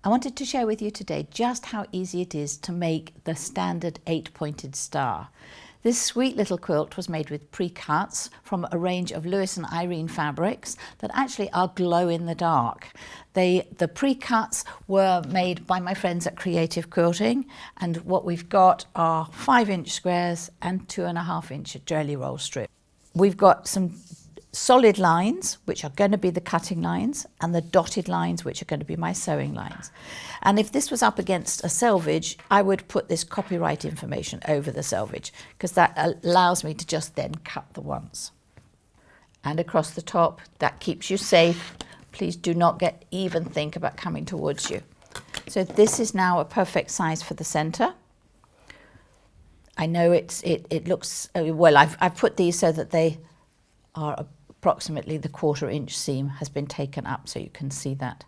I wanted to share with you today just how easy it is to make the standard 8-pointed star. This sweet little quilt was made with pre-cuts from a range of Lewis and Irene fabrics that actually are glow in the dark. The pre-cuts were made by my friends at Creative Quilting, and what we've got are 5-inch squares and 2.5-inch jelly roll strip. We've got some solid lines, which are going to be the cutting lines, and the dotted lines, which are going to be my sewing lines. And if this was up against a selvage, I would put this copyright information over the selvage, because that allows me to just then cut the once. And across the top, that keeps you safe. Please do not even think about coming towards you. So this is now a perfect size for the center. I know it looks, well, I've put these so that they are approximately the 1/4 inch seam has been taken up, so you can see that.